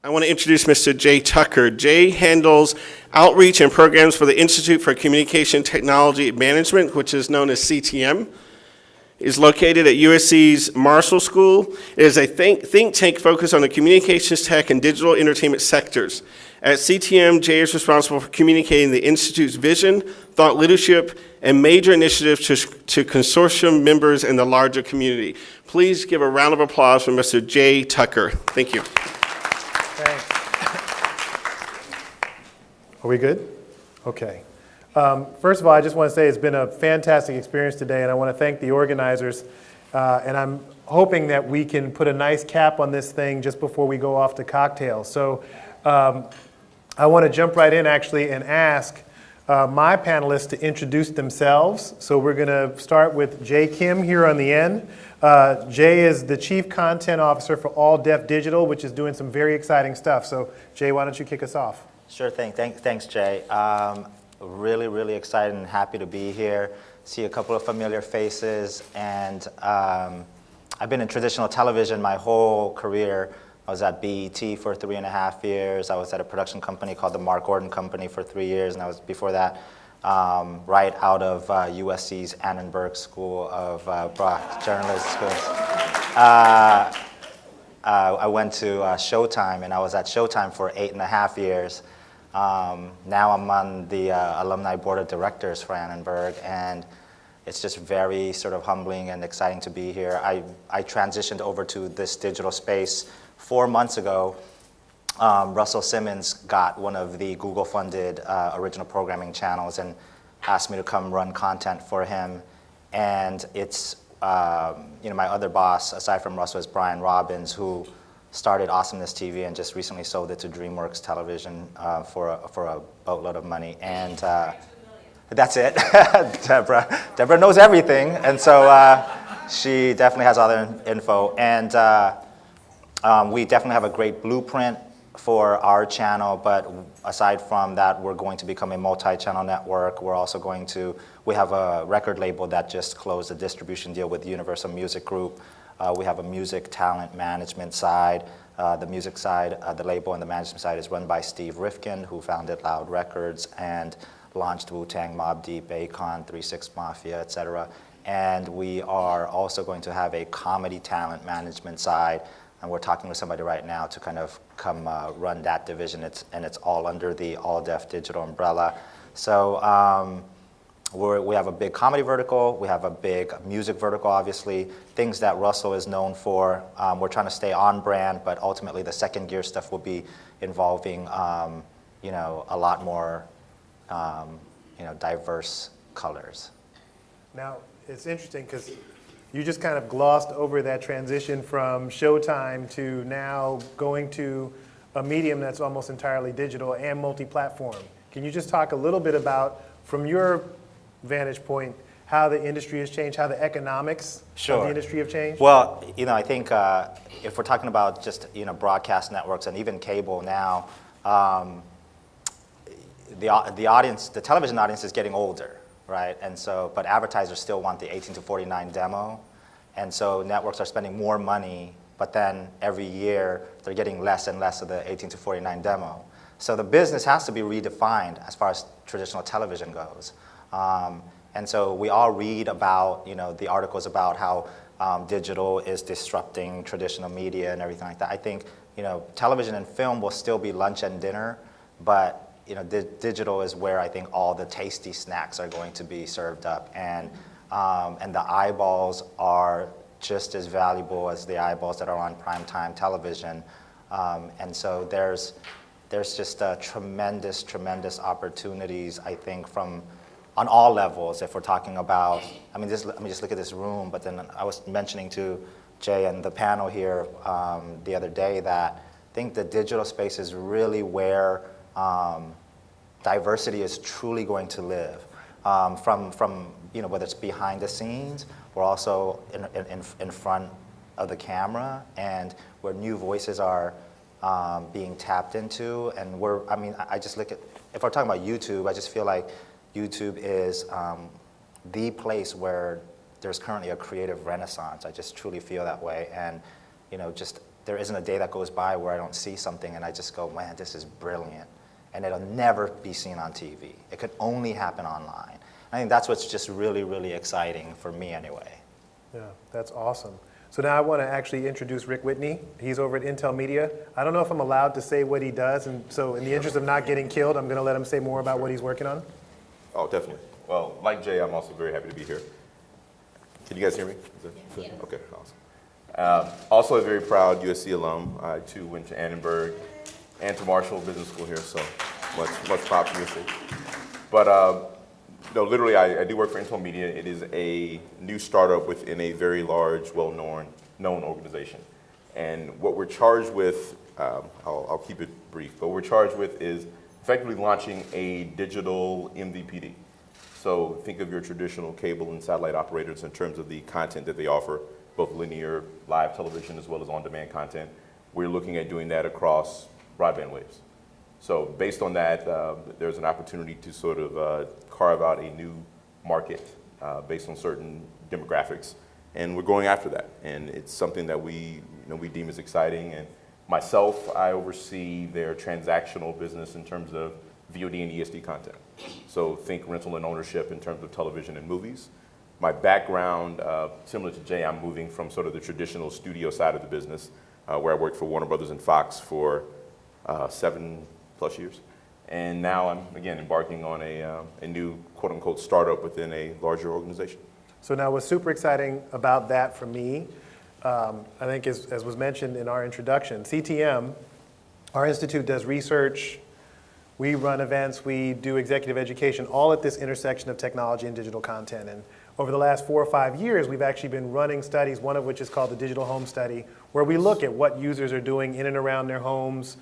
I want to introduce Mr. Jay Tucker. Jay handles outreach and programs for the Institute for Communication Technology Management, which is known as CTM. It is located at USC's Marshall School. It is a think tank focused on the communications tech and digital entertainment sectors. At CTM, Jay is responsible for communicating the Institute's vision, thought leadership, and major initiatives to consortium members and the larger community. Please give a round of applause for Mr. Jay Tucker. Thank you. Thanks. Are we good? Okay. First of all, I just want to say it's been a fantastic experience today, and I want to thank the organizers. And I'm hoping that we can put a nice cap on this thing just before we go off to cocktails. So I want to jump right in, actually, and ask my panelists to introduce themselves. So we're going to start with Jay Kim here on the end. Jay is the Chief Content Officer for All Def Digital, which is doing some very exciting stuff. So Jay, why don't you kick us off? Sure thing. Thanks, Jay. Really excited and happy to be here. See a couple of familiar faces, and I've been in traditional television my whole career. I was at BET for 3.5 years. I was at a production company called the Mark Gordon Company for 3 years, and I was before that right out of USC's Annenberg School of Journalism Schools. I went to Showtime, and I was at Showtime for 8.5 years. Now I'm on the alumni board of directors for Annenberg, and it's just very sort of humbling and exciting to be here. I transitioned over to this digital space 4 months ago. Russell Simmons got one of the Google-funded original programming channels and asked me to come run content for him. And it's, my other boss, aside from Russell, is Brian Robbins, who started Awesomeness TV and just recently sold it to DreamWorks Television for a boatload of money. And that's it. Deborah knows everything, and so she definitely has all the info. And we definitely have a great blueprint for our channel, but aside from that, we're going to become a multi-channel network. We have a record label that just closed a distribution deal with Universal Music Group. We have a music talent management side. The music side, the label and the management side is run by Steve Rifkin, who founded Loud Records and launched Wu-Tang, Mobb Deep, Akon, 3 6 Mafia, etc. And we are also going to have a comedy talent management side, and we're talking with somebody right now to kind of come run that division. It's all under the All Def Digital umbrella. So we have a big comedy vertical, we have a big music vertical, obviously, things that Russell is known for. We're trying to stay on brand, but ultimately the second gear stuff will be involving a lot more diverse colors. Now, it's interesting because you just kind of glossed over that transition from Showtime to now going to a medium that's almost entirely digital and multi-platform. Can you just talk a little bit about, from your vantage point, how the industry has changed, how the economics of the industry have changed? Well, I think if we're talking about just broadcast networks and even cable now, the audience, the television audience is getting older, right? And so, but advertisers still want the 18 to 49 demo, and so networks are spending more money, but then every year they're getting less and less of the 18 to 49 demo. So the business has to be redefined as far as traditional television goes. And so we all read about, the articles about how digital is disrupting traditional media and everything like that. I think, television and film will still be lunch and dinner, but digital is where I think all the tasty snacks are going to be served up, and the eyeballs are just as valuable as the eyeballs that are on primetime television, and so there's just tremendous opportunities, I think, on all levels. If we're talking about, let me just look at this room, but then I was mentioning to Jay and the panel here the other day that I think the digital space is really where diversity is truly going to live. From whether it's behind the scenes, we're also in front of the camera, and where new voices are being tapped into. And I just look at, if we're talking about YouTube, I just feel like YouTube is the place where there's currently a creative renaissance. I just truly feel that way, and there isn't a day that goes by where I don't see something and I just go, man, this is brilliant. And it'll never be seen on TV. It could only happen online. I think that's what's just really, really exciting for me anyway. Yeah, that's awesome. So now I want to actually introduce Rick Whitney. He's over at Intel Media. I don't know if I'm allowed to say what he does, and so in the interest of not getting killed, I'm going to let him say more about what he's working on. Oh, definitely. Well, like Jay, I'm also very happy to be here. Can you guys hear me? Is that good? Okay, awesome. Also a very proud USC alum. I too went to Annenberg and to Marshall Business School here, so much props to USC. But no, literally, I do work for Intel Media. It is a new startup within a very large, well-known organization. And what we're charged with, I'll keep it brief, but what we're charged with is effectively launching a digital MVPD. So think of your traditional cable and satellite operators in terms of the content that they offer, both linear, live television, as well as on-demand content. We're looking at doing that across broadband waves. So based on that, there's an opportunity to sort of carve out a new market based on certain demographics, and we're going after that. And it's something that we deem as exciting. And myself, I oversee their transactional business in terms of VOD and ESD content. So think rental and ownership in terms of television and movies. My background, similar to Jay, I'm moving from sort of the traditional studio side of the business, where I worked for Warner Brothers and Fox for 7+ years. And now I'm, again, embarking on a new, quote-unquote, startup within a larger organization. So now what's super exciting about that for me, I think as was mentioned in our introduction, CTM, our institute does research, we run events, we do executive education, all at this intersection of technology and digital content. And over the last 4 or 5 years, we've actually been running studies, one of which is called the Digital Home Study, where we look at what users are doing in and around their homes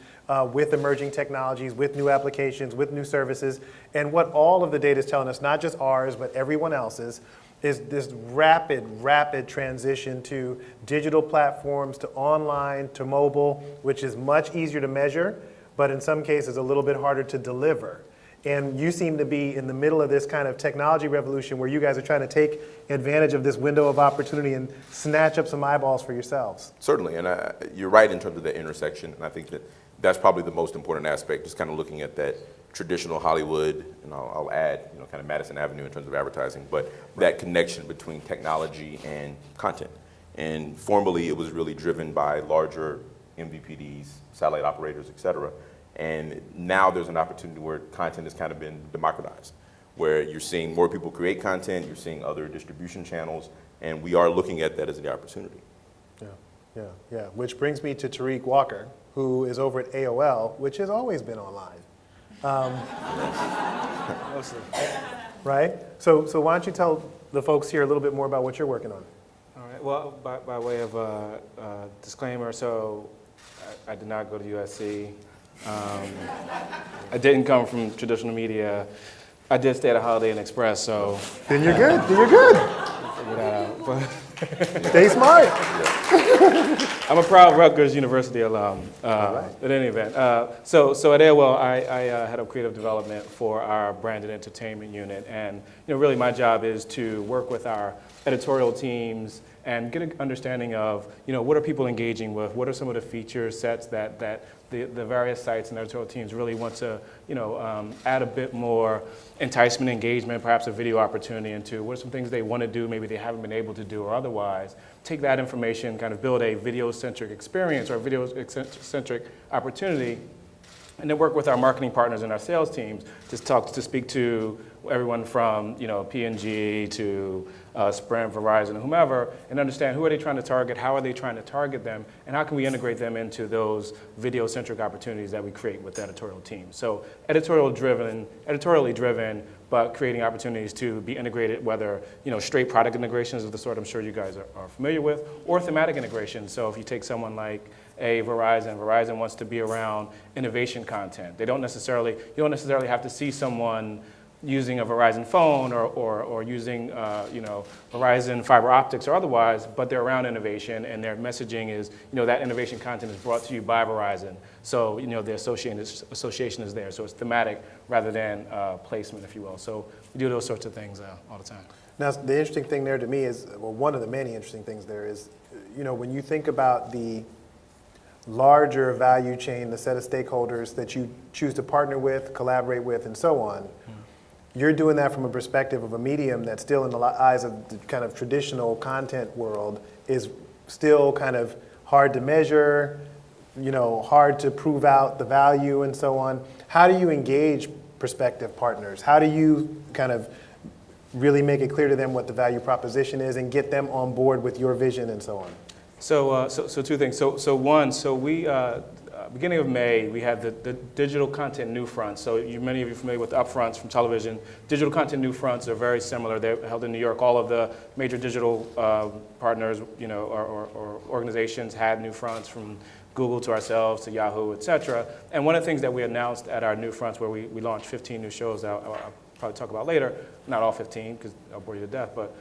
with emerging technologies, with new applications, with new services. And what all of the data is telling us, not just ours, but everyone else's, is this rapid transition to digital platforms, to online, to mobile, which is much easier to measure, but in some cases a little bit harder to deliver. And you seem to be in the middle of this kind of technology revolution where you guys are trying to take advantage of this window of opportunity and snatch up some eyeballs for yourselves. Certainly, and you're right in terms of that intersection, and I think that that's probably the most important aspect, just kind of looking at that traditional Hollywood, and I'll add, kind of Madison Avenue in terms of advertising, but that connection between technology and content. And formerly, it was really driven by larger MVPDs, satellite operators, et cetera. And now there's an opportunity where content has kind of been democratized, where you're seeing more people create content, you're seeing other distribution channels, and we are looking at that as an opportunity. Yeah. Which brings me to Tariq Walker, who is over at AOL, which has always been online. Right? So why don't you tell the folks here a little bit more about what you're working on? All right. Well, by way of disclaimer, so I did not go to USC. I didn't come from traditional media. I did stay at a Holiday Inn Express, so. Then you're good. Figure that out. But stay smart. I'm a proud Rutgers University alum. Right. At any event, so at AOL, I head up creative development for our branded entertainment unit, and really my job is to work with our editorial teams and get an understanding of what are people engaging with, what are some of the feature sets that the various sites and editorial teams really want to add a bit more enticement, engagement, perhaps a video opportunity into, what are some things they want to do, maybe they haven't been able to do or otherwise. Take that information, kind of build a video-centric experience or a video-centric opportunity, and then work with our marketing partners and our sales teams to speak to everyone from P&G to Sprint, Verizon, whomever, and understand who are they trying to target, how are they trying to target them, and how can we integrate them into those video-centric opportunities that we create with the editorial team. So editorially driven, but creating opportunities to be integrated, whether straight product integrations of the sort I'm sure you guys are familiar with, or thematic integration. So if you take someone like Verizon wants to be around innovation content. You don't necessarily have to see someone using a Verizon phone or using Verizon fiber optics or otherwise, but they're around innovation and their messaging is that innovation content is brought to you by Verizon. So the association is there. So it's thematic rather than placement, if you will. So we do those sorts of things all the time. Now the interesting thing there to me is, well, one of the many interesting things there is, when you think about the larger value chain, the set of stakeholders that you choose to partner with, collaborate with, and so on. You're doing that from a perspective of a medium that still in the eyes of the kind of traditional content world is still kind of hard to measure, hard to prove out the value and so on. How do you engage prospective partners? How do you kind of really make it clear to them what the value proposition is and get them on board with your vision and so on? So two things. So one, we beginning of May, we had the digital content new fronts. So many of you are familiar with the upfronts from television. Digital content new fronts are very similar. They're held in New York. All of the major digital partners, or organizations had new fronts, from Google to ourselves to Yahoo, et cetera. And one of the things that we announced at our new fronts, where we launched 15 new shows that I'll probably talk about later, not all 15 because I'll bore you to death, but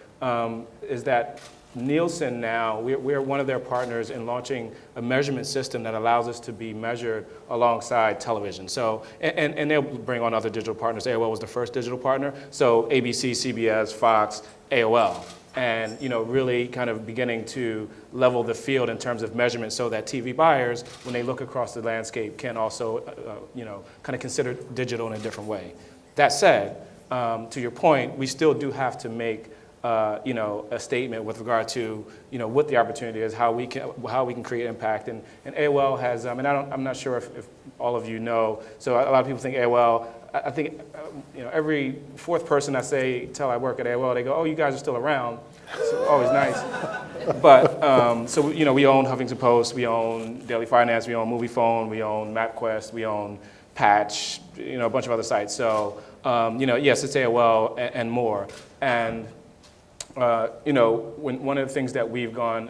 is that Nielsen now, we're one of their partners in launching a measurement system that allows us to be measured alongside television. So, and they'll bring on other digital partners. AOL was the first digital partner. So ABC, CBS, Fox, AOL. And really kind of beginning to level the field in terms of measurement so that TV buyers, when they look across the landscape, can also, kind of consider digital in a different way. That said, to your point, we still do have to make a statement with regard to what the opportunity is, how we can create impact, and AOL has, and I'm not sure if all of you know. So a lot of people think AOL. I think every fourth person I tell I work at AOL, they go, "Oh, you guys are still around." So always nice. But so we own Huffington Post, we own Daily Finance, we own MoviePhone, we own MapQuest, we own Patch, a bunch of other sites. So yes, it's AOL and more. And one of the things that we've gone,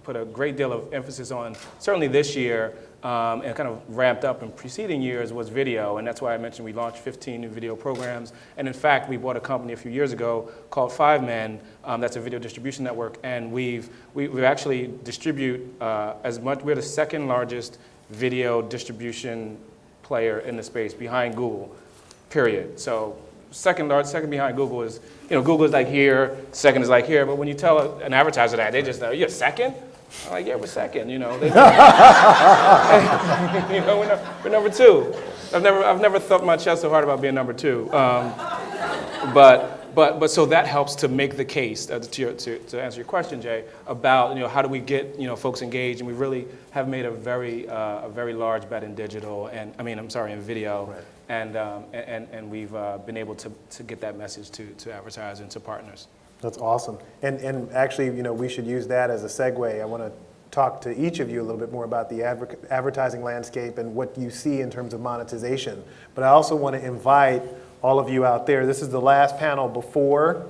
put a great deal of emphasis on, certainly this year, and kind of ramped up in preceding years, was video. And that's why I mentioned we launched 15 new video programs. And in fact, we bought a company a few years ago called 5 Men. That's a video distribution network. And we actually distribute as much. We're the second largest video distribution player in the space, behind Google, period. So second behind Google is, Google is like here, second is like here, but when you tell an advertiser that, they just know, "You're second?" I'm like, "Yeah, we're second." We're number 2. I've never thumped my chest so hard about being number 2. But so that helps to make the case, to answer your question, Jay, about how do we get folks engaged, and we really have made a very large bet in digital, and in video. Right. And we've been able to get that message to advertisers and to partners. That's awesome. And actually, we should use that as a segue. I want to talk to each of you a little bit more about the advertising landscape and what you see in terms of monetization. But I also want to invite all of you out there. This is the last panel before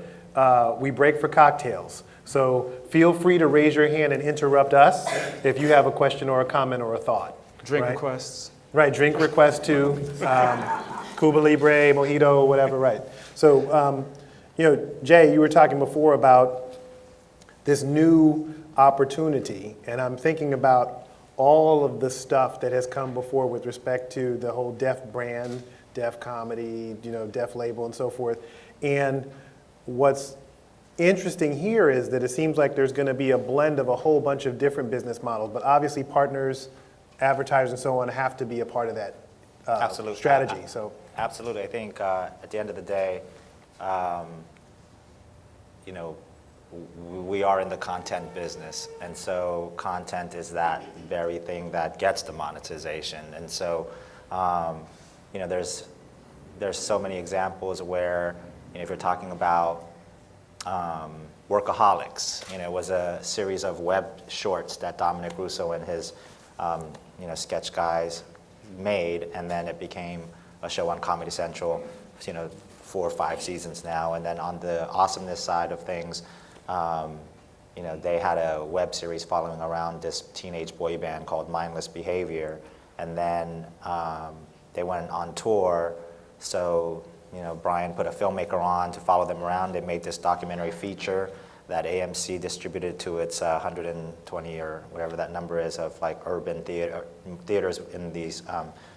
we break for cocktails. So feel free to raise your hand and interrupt us if you have a question or a comment or a thought. Drink requests. Right, drink requests too. Cuba Libre, mojito, whatever, right. So, Jay, you were talking before about this new opportunity, and I'm thinking about all of the stuff that has come before with respect to the whole deaf brand, deaf comedy, deaf label and so forth. And what's interesting here is that it seems like there's going to be a blend of a whole bunch of different business models, but obviously partners, advertisers and so on have to be a part of that strategy. So absolutely. I think at the end of the day, we are in the content business, and so content is that very thing that gets the monetization. And so there's so many examples where if you're talking about Workaholics, it was a series of web shorts that Dominic Russo and his sketch guys made, and then it became a show on Comedy Central, 4 or 5 seasons now. And then on the awesomeness side of things, they had a web series following around this teenage boy band called Mindless Behavior, and then they went on tour. So Brian put a filmmaker on to follow them around. They made this documentary feature that AMC distributed to its 120 or whatever that number is of like urban theaters in these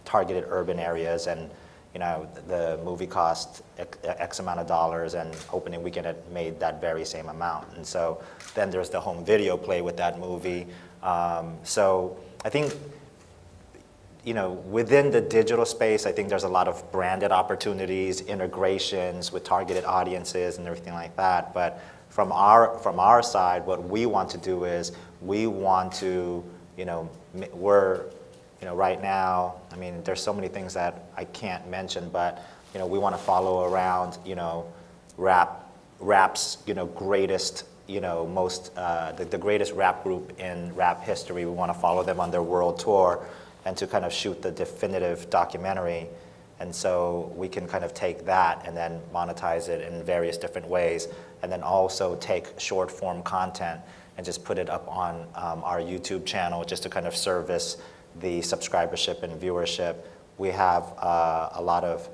targeted urban areas, and the movie cost X amount of dollars, and opening weekend it made that very same amount. And so then there's the home video play with that movie. So I think, within the digital space, I think there's a lot of branded opportunities, integrations with targeted audiences and everything like that. But from our side, what we want to do is we want to, right now, I mean, there's so many things that I can't mention, but, we want to follow around, rap's, greatest, the greatest rap group in rap history. We want to follow them on their world tour and to kind of shoot the definitive documentary. And so we can kind of take that and then monetize it in various different ways, and then also take short form content and just put it up on our YouTube channel just to kind of service the subscribership and viewership. We have a lot of,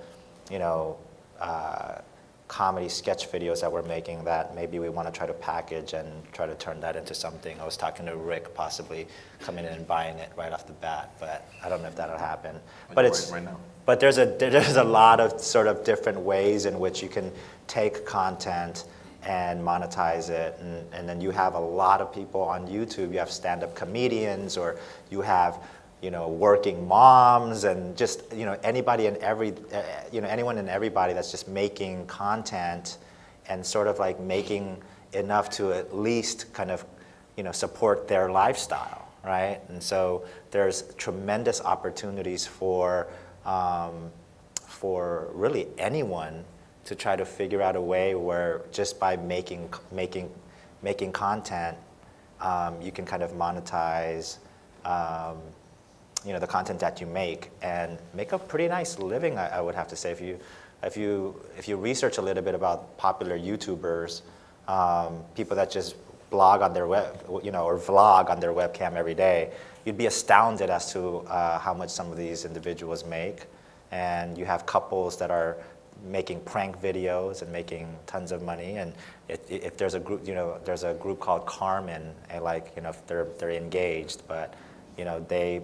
comedy sketch videos that we're making that maybe we want to try to package and try to turn that into something. I was talking to Rick possibly coming in and buying it right off the bat, but I don't know if that'll happen. But it's right now. But there's a lot of sort of different ways in which you can take content and monetize it, and then you have a lot of people on YouTube. You have stand-up comedians, or you have working moms, and just anybody and anyone and everybody that's just making content and sort of like making enough to at least kind of support their lifestyle, right? And so there's tremendous opportunities for really anyone to try to figure out a way where just by making content, you can kind of monetize the content that you make and make a pretty nice living, I would have to say. If you research a little bit about popular YouTubers, people that just blog on their web, or vlog on their webcam every day, you'd be astounded as to how much some of these individuals make. And you have couples that are making prank videos and making tons of money. And if there's a group, there's a group called Carmen, and if they're engaged, but they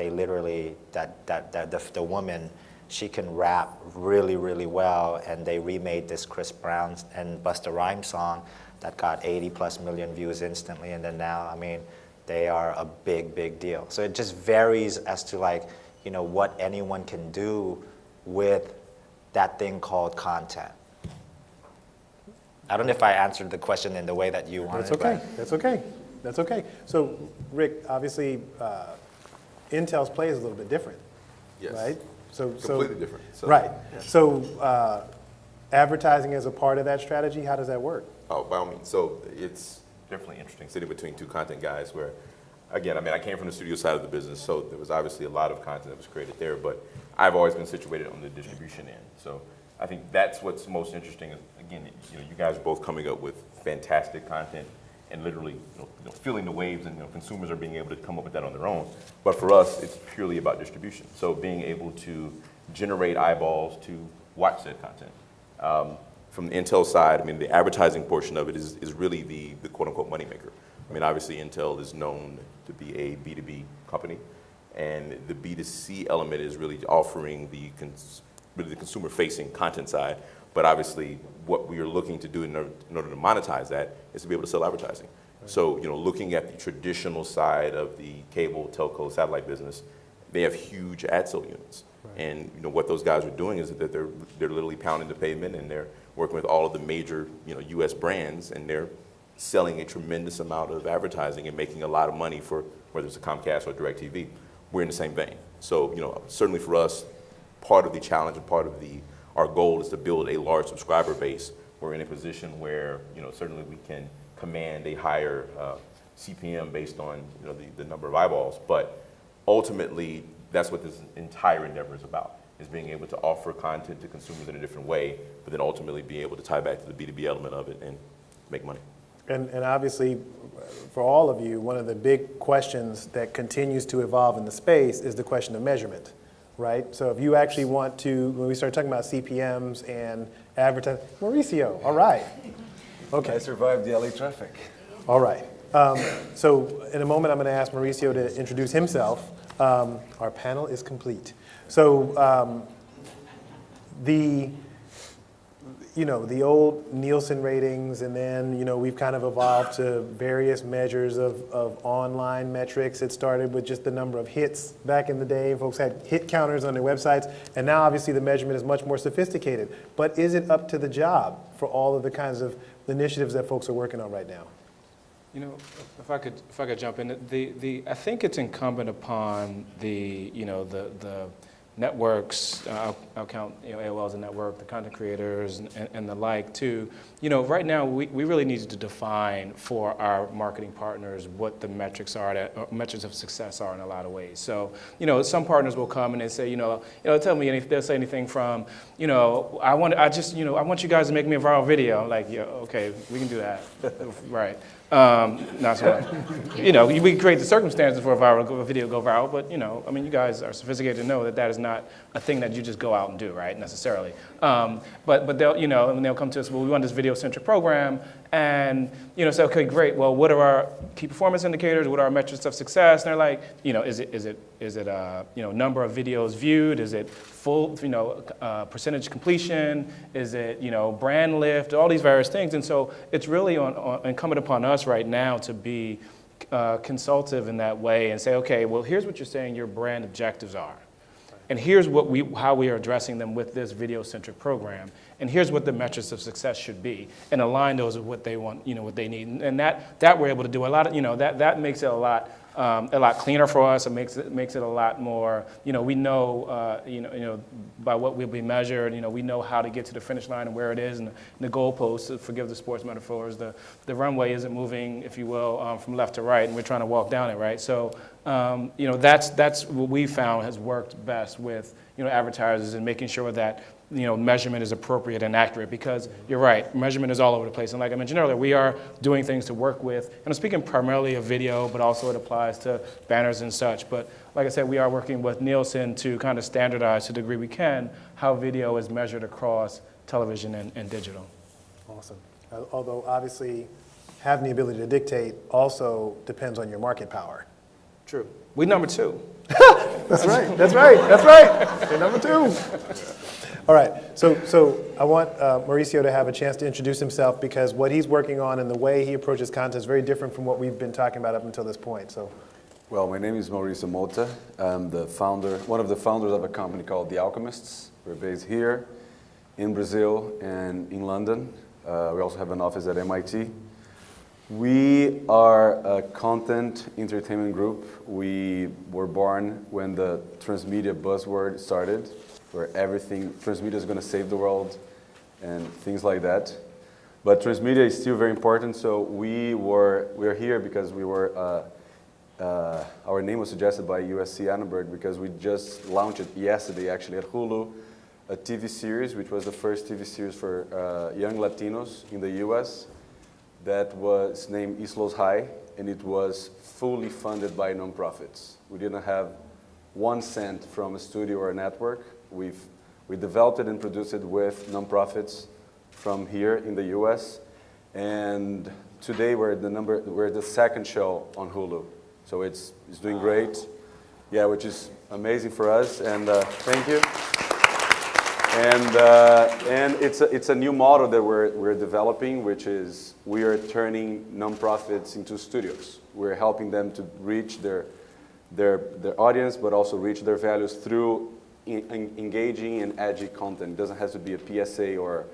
literally, the woman, she can rap really, really well, and they remade this Chris Brown and Busta Rhymes song that got 80+ million views instantly, and then now, I mean, they are a big, big deal. So it just varies as to what anyone can do with that thing called content. I don't know if I answered the question in the way that you wanted. That's okay. That's okay. That's okay. So, Rick, obviously, Intel's play is a little bit different, Yes. right? Completely different. So, right. yeah. So, advertising as a part of that strategy, how does that work? Oh, by all means. So it's definitely interesting sitting between two content guys where, again, I mean, I came from the studio side of the business, so there was obviously a lot of content that was created there, but I've always been situated on the distribution end. So I think that's what's most interesting is, again, you guys are both coming up with fantastic content and literally feeling the waves, and consumers are being able to come up with that on their own. But for us, it's purely about distribution. So being able to generate eyeballs to watch said content. From the Intel side, I mean, the advertising portion of it is really the quote-unquote moneymaker. I mean, obviously, Intel is known to be a B2B company, and the B2C element is really offering the consumer-facing content side. But obviously, what we are looking to do in order to monetize that is to be able to sell advertising. Right. So, looking at the traditional side of the cable, telco, satellite business, they have huge ad sale units. Right. And what those guys are doing is that they're literally pounding the pavement, and they're working with all of the major U.S. brands, and they're selling a tremendous amount of advertising and making a lot of money for whether it's a Comcast or DirecTV. We're in the same vein. So certainly for us, part of the challenge and part of our goal is to build a large subscriber base. We're in a position where certainly we can command a higher CPM based on the number of eyeballs, but ultimately that's what this entire endeavor is about, is being able to offer content to consumers in a different way, but then ultimately be able to tie back to the B2B element of it and make money. And obviously, for all of you, one of the big questions that continues to evolve in the space is the question of measurement, right? So if you actually want to, when we start talking about CPMs and advertising, Mauricio, all right. Okay. I survived the LA traffic. All right. So in a moment, I'm going to ask Mauricio to introduce himself. Our panel is complete. So the old Nielsen ratings, and then, we've kind of evolved to various measures of online metrics. It started with just the number of hits back in the day. Folks had hit counters on their websites, and now obviously the measurement is much more sophisticated. But is it up to the job for all of the kinds of initiatives that folks are working on right now? If I could jump in, I think it's incumbent upon the networks, I'll count AOL as a network, the content creators and the like too. Right now we really need to define for our marketing partners what the metrics are, metrics of success are in a lot of ways. So, some partners will come and they say, tell me they'll say anything from, I want you guys to make me a viral video. I'm like, yeah, okay, we can do that, right. Not so much. We can create the circumstances for a video go viral, but you guys are sophisticated to know that is not a thing that you just go out and do, right? Necessarily. But they'll and they'll come to us. Well, we want this video-centric program, and say, okay, great. Well, what are our key performance indicators? What are our metrics of success? And they're like, is it number of videos viewed? Is it full percentage completion? Is it brand lift? All these various things, and so it's really incumbent upon us right now to be consultative in that way and say, okay, well, here's what you're saying your brand objectives are. And here's how we are addressing them with this video-centric program. And here's what the metrics of success should be, and align those with what they want, what they need. And that we're able to do a lot of, that makes it a lot cleaner for us. It makes it a lot more, we know, by what we'll be measured. We know how to get to the finish line and where it is, and the goalposts. Forgive the sports metaphors. The runway isn't moving, if you will, from left to right, and we're trying to walk down it, right? So, that's what we found has worked best with advertisers, and making sure that measurement is appropriate and accurate, because you're right, measurement is all over the place. And like I mentioned earlier, we are doing things to work with, and I'm speaking primarily of video, but also it applies to banners and such. But like I said, we are working with Nielsen to kind of standardize to the degree we can how video is measured across television and digital. Awesome. Although obviously having the ability to dictate also depends on your market power. True. We number 2. That's right. That's right. That's right. You're number 2. All right. So I want Mauricio to have a chance to introduce himself, because what he's working on and the way he approaches content is very different from what we've been talking about up until this point. So, well, my name is Mauricio Mota. I'm one of the founders of a company called The Alchemists. We're based here in Brazil and in London. We also have an office at MIT. We are a content entertainment group. We were born when the transmedia buzzword started, where transmedia is going to save the world and things like that. But transmedia is still very important, so we're here because our name was suggested by USC Annenberg, because we just launched it yesterday actually at Hulu, a TV series, which was the first TV series for young Latinos in the US. That was named Islos High, and it was fully funded by nonprofits. We didn't have 1 cent from a studio or a network. We developed it and produced it with nonprofits from here in the US. And today we're the second show on Hulu. So it's doing great. Yeah, which is amazing for us, and thank you. And it's a new model that we're developing, which is we are turning nonprofits into studios. We're helping them to reach their audience, but also reach their values through engaging and edgy content. It doesn't have to be a PSA or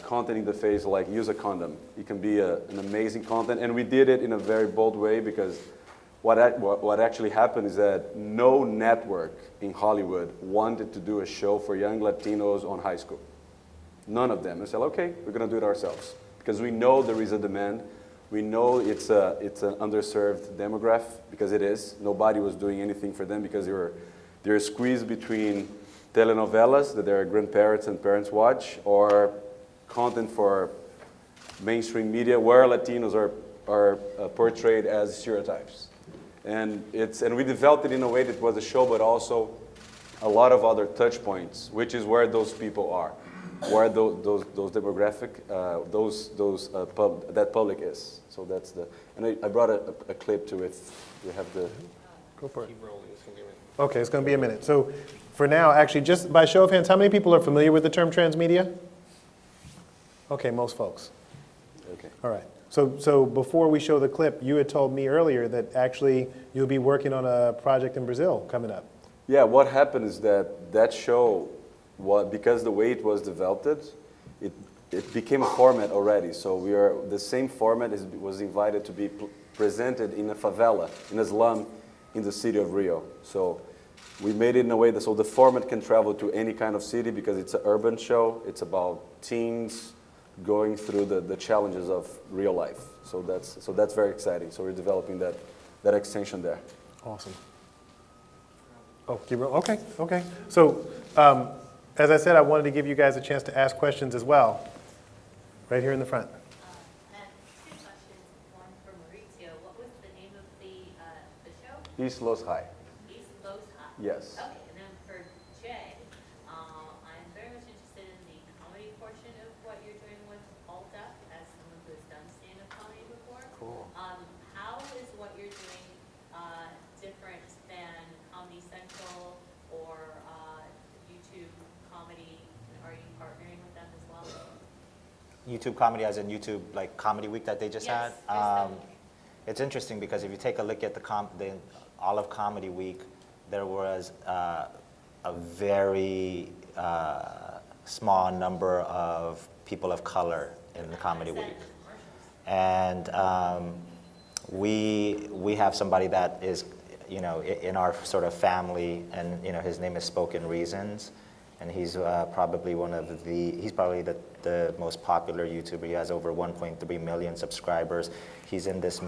content in the face like use a condom. It can be an amazing content, and we did it in a very bold way, because what actually happened is that no network in Hollywood wanted to do a show for young Latinos on high school. None of them. They said, okay, we're going to do it ourselves, because we know there is a demand. We know it's an underserved demographic, because it is. Nobody was doing anything for them, because they're squeezed between telenovelas that their grandparents and parents watch, or content for mainstream media where Latinos are portrayed as stereotypes. And we developed it in a way that was a show, but also a lot of other touch points, which is where those people are, where those demographic, that public is. So that's and I brought a clip to it. You have the. Go for it. Okay, it's going to be a minute. So for now, actually, just by show of hands, how many people are familiar with the term transmedia? Okay, most folks. Okay. All right. So before we show the clip, you had told me earlier that actually you'll be working on a project in Brazil coming up. Yeah, what happened is that show, because the way it was developed, it became a format already. So the same format was invited to be presented in a favela, in a slum, in the city of Rio. So we made it in a way that so the format can travel to any kind of city because it's an urban show. It's about teens going through the challenges of real life. So that's very exciting. So we're developing that extension there. Awesome. Oh, okay. So as I said, I wanted to give you guys a chance to ask questions as well. Right here in the front. Two questions, one for Maurizio. What was the name of the show? East Los High. East Los High. Yes. Okay, and then for Jay, I'm very much interested in the comedy portion of what you're doing with Alta as someone who's done stand-up comedy before. Cool. How is what you're doing different than Comedy Central or YouTube comedy? Are you partnering with them as well? YouTube comedy as in YouTube, like Comedy Week that they just Yes, had. It's interesting because if you take a look at the all of Comedy Week, there was a very small number of people of color in the Comedy Week. And we have somebody that is, in our sort of family, and his name is Spoken Reasons, and he's probably the most popular YouTuber. He has over 1.3 million subscribers. He's in this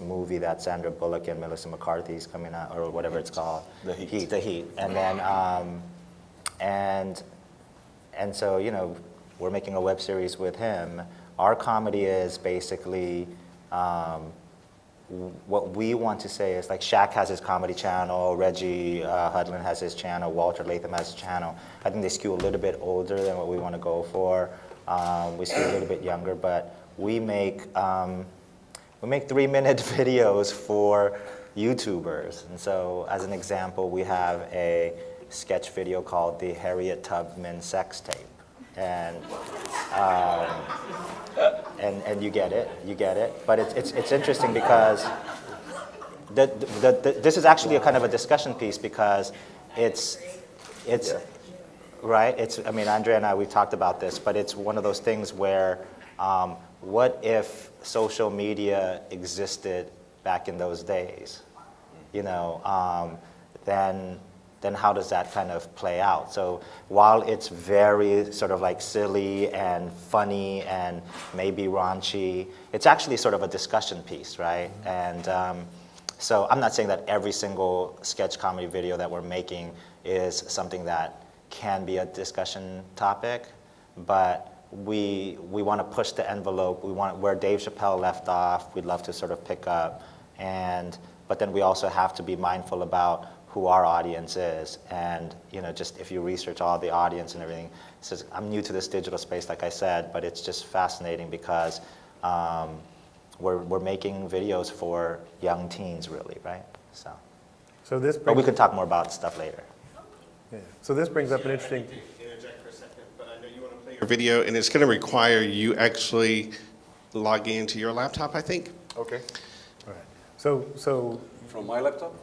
movie that Sandra Bullock and Melissa McCarthy's coming out, or whatever it's called. The Heat. The Heat. And then and so we're making a web series with him. Our comedy is basically what we want to say is like Shaq has his comedy channel, Reggie Hudlin has his channel, Walter Latham has his channel. I think they skew a little bit older than what we want to go for. We skew a little bit younger, but we make 3-minute videos for YouTubers. And so as an example, we have a sketch video called the Harriet Tubman Sex Tape. And you get it. But it's interesting because this is actually a kind of a discussion piece because it's right. Andrea and I, we've talked about this, but it's one of those things where what if social media existed back in those days? Then how does that kind of play out? So while it's very sort of like silly and funny and maybe raunchy, it's actually sort of a discussion piece, right? And so I'm not saying that every single sketch comedy video that we're making is something that can be a discussion topic, but we want to push the envelope. We want where Dave Chappelle left off, we'd love to sort of pick up, but then we also have to be mindful about who our audience is, and just if you research all the audience and everything, I'm new to this digital space, like I said, but it's just fascinating because we're making videos for young teens, really, right? So this But we brings, could talk more about stuff later. yeah. So this brings up an interesting. Interject for a second, but I know you want to play your video, and it's going to require you actually log into your laptop, I think. Okay. All right. So From my laptop?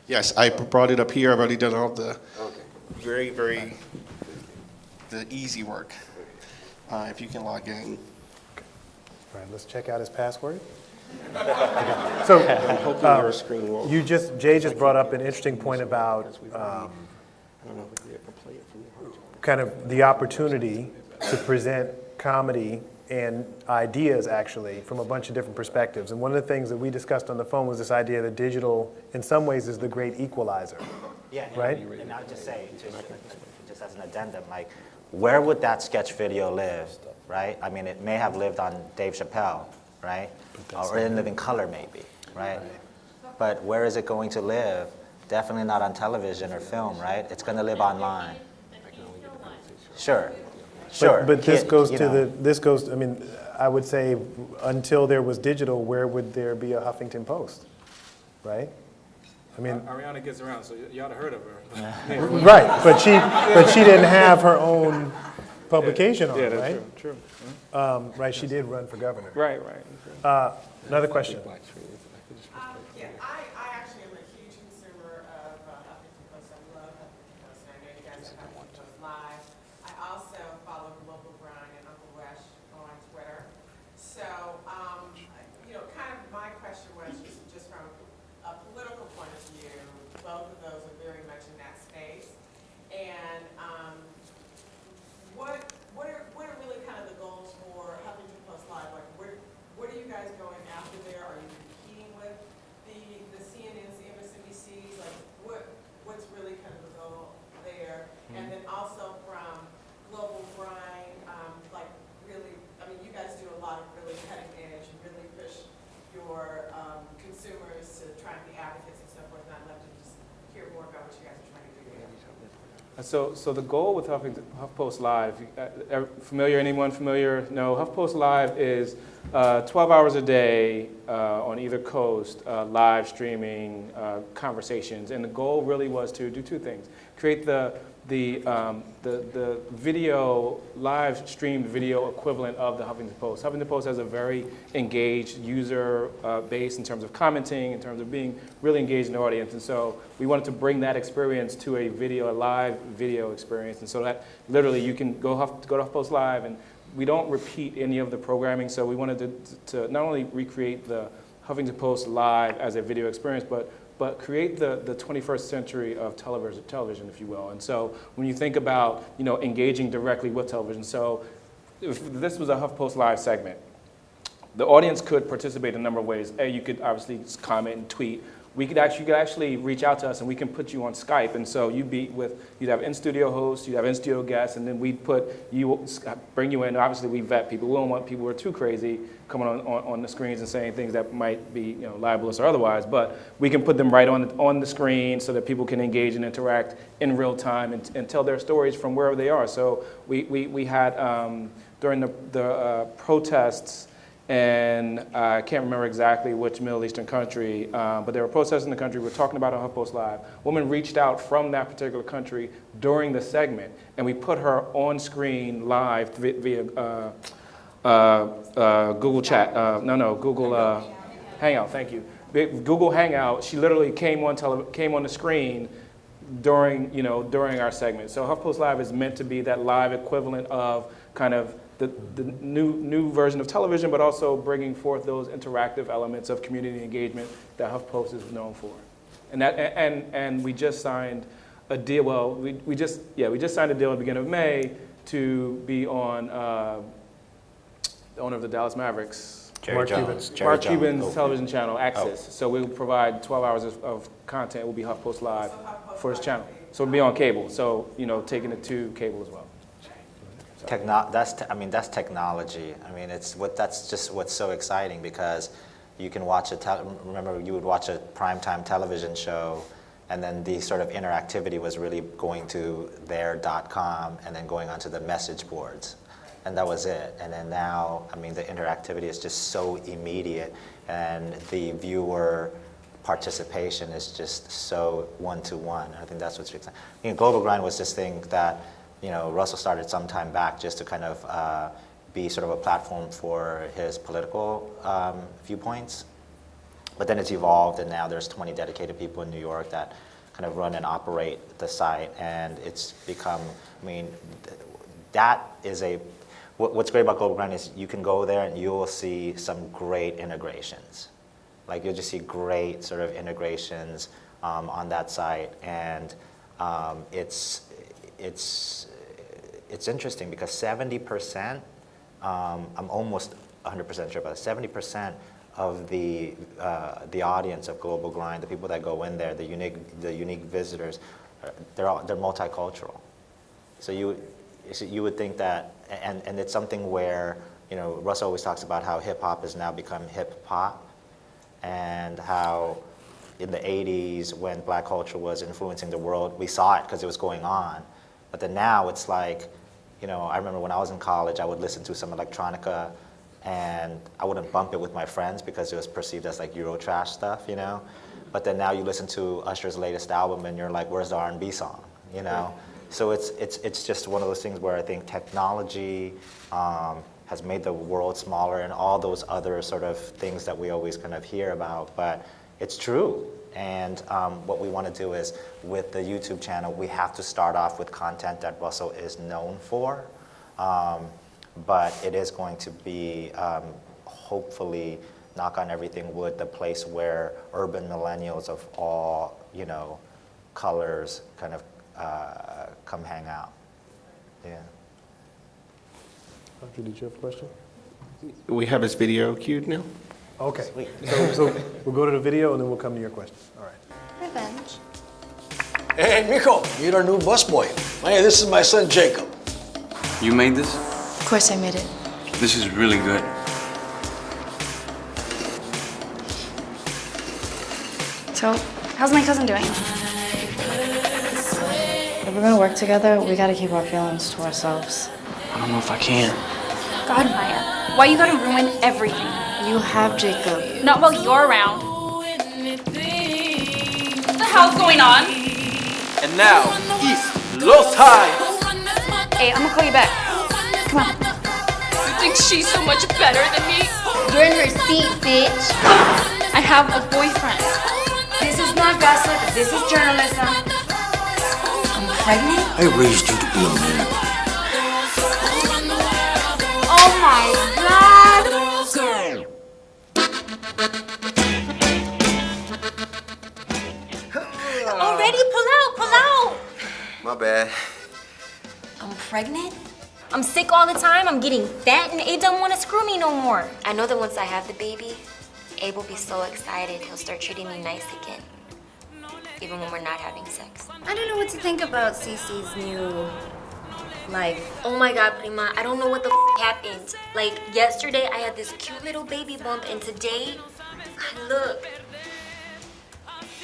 Yes, I brought it up here. I've already done all the Okay. the easy work. If you can log in. all right, let's check out his password. Okay. So I'm hoping your screen will. Jay just brought up an interesting point about I don't know if we'll be able to play it from the hard drive. kind of the opportunity to present comedy and ideas actually from a bunch of different perspectives. And one of the things that we discussed on the phone was this idea that digital in some ways is the great equalizer. Yeah, Right? And I would just say, just as an addendum, like, where would that sketch video live, right? I mean, it may have lived on Dave Chappelle, right? Or in Living Color, maybe, right? But where is it going to live? Definitely not on television or film, right? It's going to live online. Sure. Sure. But this Kid, goes you to know. I mean, I would say until there was digital, where would there be a Huffington Post, right? I mean, Ariana gets around, so y'all have heard of her. right, but she didn't have her own publication on Yeah, it, that's right? true. Right, she did run for governor. Right. Another question. Yeah, I actually am a huge consumer of Huffington Post. I love Huffington Post, and I know you guys have Huffington Post Live. I also follow Global Grind and Uncle Rush on Twitter. So, kind of my question was just from a political point of view, both of those are very much in that space. And what are really kind of the goals for Huffington Post Live? Like, what are you guys going after there? Are you competing with the CNNs, the MSNBCs? Like, what's really kind of the goal there? And then also from Global Grind, like really, I mean, you guys do a lot of really cutting edge and really push your consumers to try and be advocates and so forth. And I'd love to just hear more about what you guys are trying to do there. So the goal with HuffPost Live, anyone familiar? No, HuffPost Live is 12 hours a day on either coast, live streaming conversations. And the goal really was to do two things: create the video, live streamed video equivalent of the Huffington Post. Huffington Post has a very engaged user base in terms of commenting, in terms of being really engaged in the audience. And so we wanted to bring that experience to a live video experience. And so that literally you can go to HuffPost Live, and we don't repeat any of the programming. So we wanted to not only recreate the Huffington Post Live as a video experience, but create the 21st century of television, if you will. And so when you think about, engaging directly with television, so if this was a HuffPost Live segment, the audience could participate in a number of ways. You could obviously comment and tweet. You could actually reach out to us, and we can put you on Skype. And so you'd have in-studio hosts, you'd have in-studio guests, and then we'd bring you in. Obviously, we vet people. We don't want people who are too crazy coming on the screens and saying things that might be libelous or otherwise. But we can put them right on the screen so that people can engage and interact in real time and tell their stories from wherever they are. So we had during the protests. And I can't remember exactly which Middle Eastern country, but there were protests in the country. We're talking about on HuffPost Live. A woman reached out from that particular country during the segment, and we put her on screen live via Google Chat. Google Hangout. Thank you. Google Hangout. She literally came on the screen during our segment. So HuffPost Live is meant to be that live equivalent of kind of the new version of television, but also bringing forth those interactive elements of community engagement that HuffPost is known for. And we just signed a deal. Well, we just signed a deal at the beginning of May to be on the owner of the Dallas Mavericks, Mark Cuban's television channel, Access. So we'll provide 12 hours of content. It will be HuffPost Live for his channel. So it'll be on cable. So taking it to cable as well. That's technology. I mean, that's just what's so exciting, because you can watch remember you would watch a primetime television show, and then the sort of interactivity was really going to their.com and then going onto the message boards, and that was it. And then now, the interactivity is just so immediate, and the viewer participation is just so one-to-one. I think that's what's exciting. Global Grind was this thing that Russell started some time back just to kind of be sort of a platform for his political viewpoints. But then it's evolved, and now there's 20 dedicated people in New York that kind of run and operate the site. And it's become, that is what's great about Global Grind is you can go there and you will see some great integrations. Like, you'll just see great sort of integrations on that site. And it's interesting because 70%, I'm almost 100% sure, but 70% of the audience of Global Grind, the people that go in there, the unique visitors, they're multicultural. So you would think that, and it's something where Russ always talks about how hip hop has now become hip hop, and how in the 80s when black culture was influencing the world, we saw it because it was going on. But then now it's like, I remember when I was in college, I would listen to some electronica, and I wouldn't bump it with my friends because it was perceived as like Eurotrash stuff, But then now you listen to Usher's latest album, and you're like, where's the R&B song, So it's just one of those things where I think technology, has made the world smaller and all those other sort of things that we always kind of hear about, but it's true. And what we want to do is, with the YouTube channel, we have to start off with content that Russell is known for, but it is going to be, hopefully, knock on everything wood, the place where urban millennials of all, colors kind of come hang out. Yeah. Audrey, did you have a question? We have his video queued now. Okay. So we'll go to the video and then we'll come to your question. All right. Revenge. Hey, Mijo, meet our new busboy. Hey, this is my son, Jacob. You made this? Of course I made it. This is really good. So, how's my cousin doing? If we're gonna work together, we gotta keep our feelings to ourselves. I don't know if I can. God, Maya, why you gotta ruin everything? You have Jacob. Not while you're around. What the hell's going on? And now, East Los High. Hey, I'm gonna call you back. Come on. You think she's so much better than me? You're in her seat, bitch. I have a boyfriend. This is not gossip, this is journalism. I'm pregnant? I raised you to be a man. Oh my God! Already? Pull out! My bad. I'm pregnant? I'm sick all the time, I'm getting fat, and Abe don't want to screw me no more. I know that once I have the baby, Abe will be so excited he'll start treating me nice again. Even when we're not having sex. I don't know what to think about Cece's new life. Oh my God, Prima, I don't know what the happened. Like, yesterday I had this cute little baby bump, and today, look.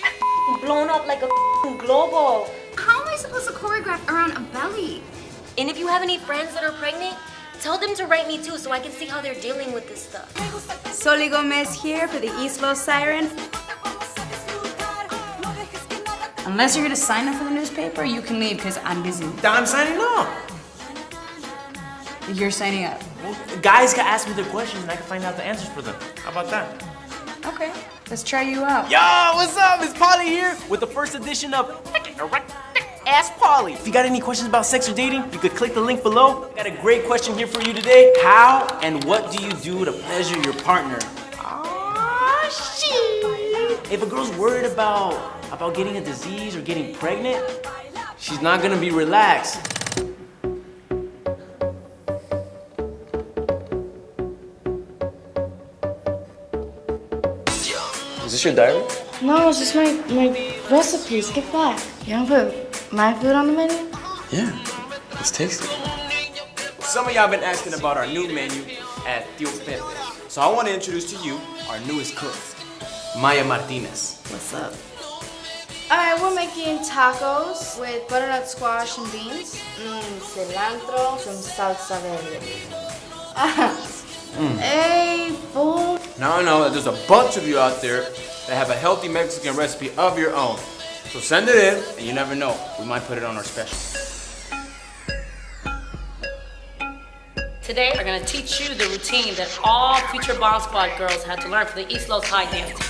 I blown up like a globo. How am I supposed to choreograph around a belly? And if you have any friends that are pregnant, tell them to write me too so I can see how they're dealing with this stuff. Soli Gomez here for the East Los Siren. Unless you're gonna sign up for the newspaper, you can leave because I'm busy. I'm signing up. You're signing up. Well, guys can ask me their questions and I can find out the answers for them. How about that? Okay, let's try you out. Yo, what's up? It's Polly here with the first edition of Ask Polly. If you got any questions about sex or dating, you could click the link below. Got a great question here for you today. How and what do you do to pleasure your partner? Ah, shit. If a girl's worried about getting a disease or getting pregnant, she's not gonna be relaxed. Is this your diary? No, it's just my recipes. Get back. You don't put my food on the menu? Yeah, it's tasty. Some of y'all been asking about our new menu at Tío Pepe's. So I want to introduce to you our newest cook, Maya Martinez. What's up? Alright, we're making tacos with butternut squash and beans. Cilantro, some salsa verde. Hey, fool. Now I know that there's a bunch of you out there that have a healthy Mexican recipe of your own. So send it in, and you never know, we might put it on our special. Today, we're gonna teach you the routine that all future Bomb Squad girls had to learn for the East Los High dance team.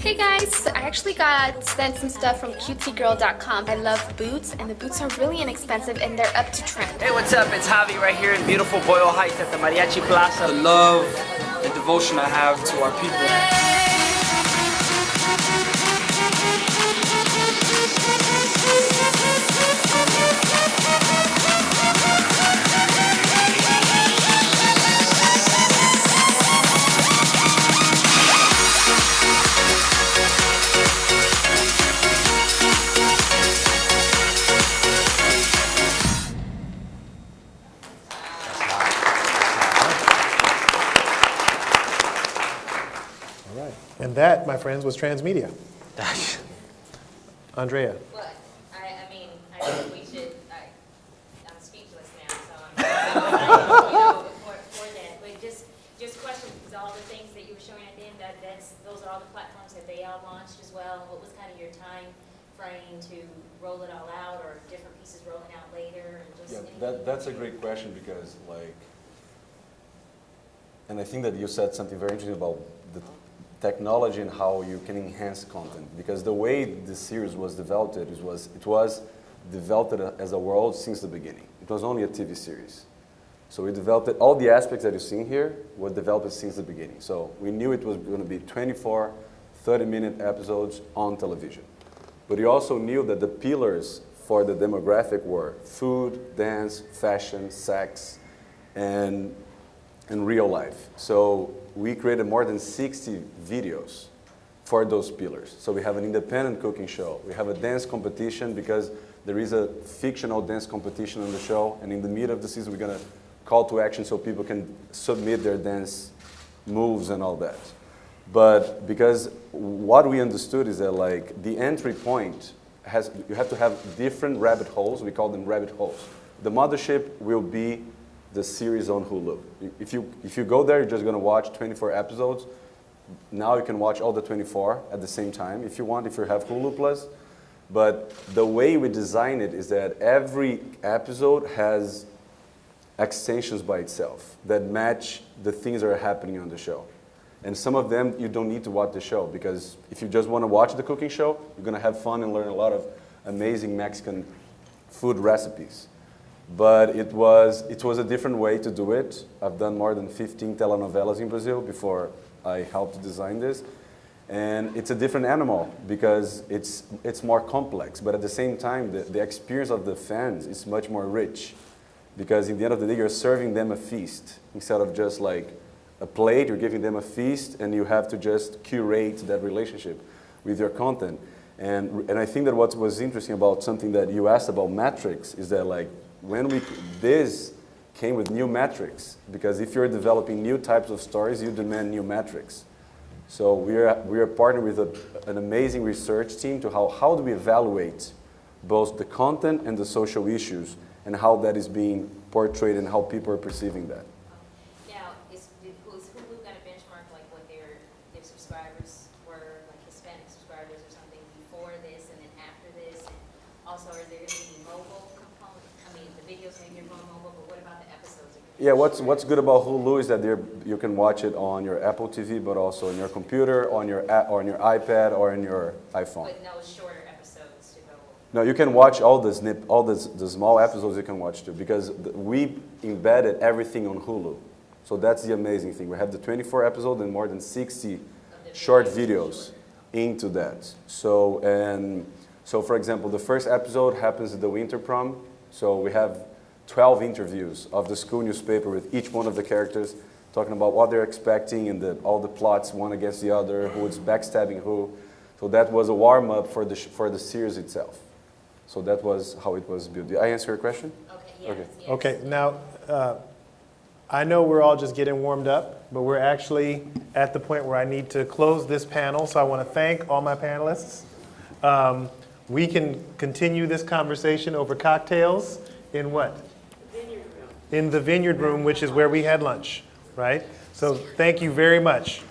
Hey guys, I actually got sent some stuff from cutesygirl.com. I love boots, and the boots are really inexpensive and they're up to trend. Hey, what's up? It's Javi right here in beautiful Boyle Heights at the Mariachi Plaza. The love and devotion I have to our people. And that, my friends, was Transmedia. Andrea. Well, I mean, I think we should, I'm speechless now, so I'm, for that. But just questions, because all the things that you were showing at the end, those are all the platforms have they all launched as well? What was kind of your time frame to roll it all out, or different pieces rolling out later? And just That's a great question because, like, and I think that you said something very interesting about the technology and how you can enhance content. Because the way the series was developed, it was developed as a world since the beginning. It was only a TV series. So we developed it, all the aspects that you're seeing here were developed since the beginning. So we knew it was going to be 24, 30-minute episodes on television. But we also knew that the pillars for the demographic were food, dance, fashion, sex, and real life. So we created more than 60 videos for those pillars. So we have an independent cooking show. We have a dance competition because there is a fictional dance competition on the show. And in the middle of the season, we're going to call to action so people can submit their dance moves and all that. But because what we understood is that, like, the entry point you have to have different rabbit holes. We call them rabbit holes. The mothership will be the series on Hulu. If you go there, you're just going to watch 24 episodes. Now you can watch all the 24 at the same time if you want, if you have Hulu Plus. But the way we design it is that every episode has extensions by itself that match the things that are happening on the show. And some of them, you don't need to watch the show, because if you just want to watch the cooking show, you're going to have fun and learn a lot of amazing Mexican food recipes. But it was a different way to do it. I've done more than 15 telenovelas in Brazil before I helped design this. And it's a different animal because it's more complex. But at the same time, the experience of the fans is much more rich. Because in the end of the day, you're serving them a feast. Instead of just like a plate, you're giving them a feast, and you have to just curate that relationship with your content. And I think that what was interesting about something that you asked about metrics is that, like, this came with new metrics, because if you're developing new types of stories, you demand new metrics. So we are partnered with an amazing research team to how do we evaluate both the content and the social issues, and how that is being portrayed and how people are perceiving that. Now, is Hulu going to benchmark like what their subscribers were, like Hispanic subscribers or something, before this and then after this? And also, are there going to be mobile components? I mean, the videos maybe are going mobile, but what about the episodes? Yeah, what's good about Hulu is that you can watch it on your Apple TV, but also on your computer, on your iPad, or on your iPhone. With no shorter episodes to go. No, you can watch all the small episodes you can watch too, because we embedded everything on Hulu. So that's the amazing thing. We have the 24 episodes and more than 60 short videos into that. So for example, the first episode happens at the winter prom. So we have 12 interviews of the school newspaper with each one of the characters, talking about what they're expecting and all the plots, one against the other, who is backstabbing who. So that was a warm-up for the series itself. So that was how it was built. Did I answer your question? Okay, yes, okay. yes. Okay, now, I know we're all just getting warmed up, but we're actually at the point where I need to close this panel, so I want to thank all my panelists. We can continue this conversation over cocktails in what? In the vineyard room, which is where we had lunch, right? So thank you very much.